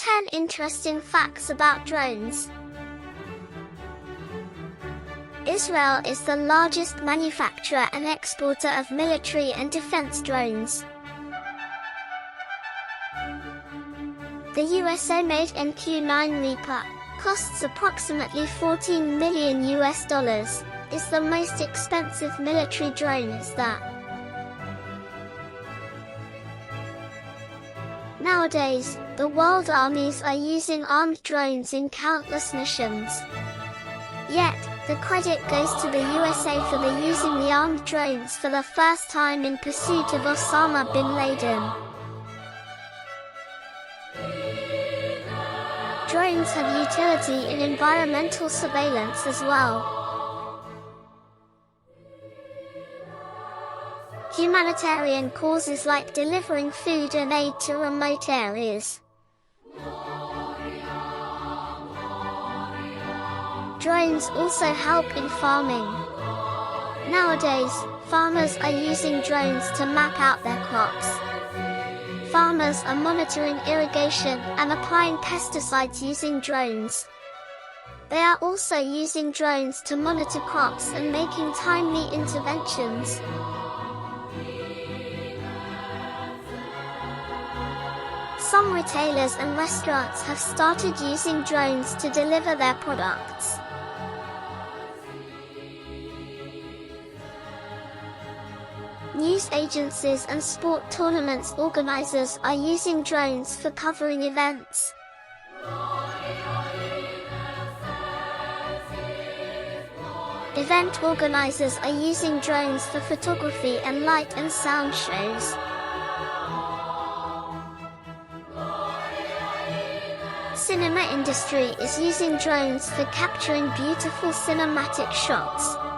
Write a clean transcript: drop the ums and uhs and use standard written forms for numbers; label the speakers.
Speaker 1: 10 interesting facts about drones. Israel is the largest manufacturer and exporter of military and defense drones. The USA-made MQ-9 Reaper costs approximately $14 million, is the most expensive military drone. Nowadays, the world armies are using armed drones in countless missions. Yet, the credit goes to the USA for using the armed drones for the first time in pursuit of Osama Bin Laden. Drones have utility in environmental surveillance as well. Humanitarian causes like delivering food and aid to remote areas. Drones also help in farming. Nowadays, farmers are using drones to map out their crops. Farmers are monitoring irrigation and applying pesticides using drones. They are also using drones to monitor crops and making timely interventions. Some retailers and restaurants have started using drones to deliver their products. News agencies and sport tournaments organizers are using drones for covering events. Event organizers are using drones for photography and light and sound shows. Cinema industry is using drones for capturing beautiful cinematic shots.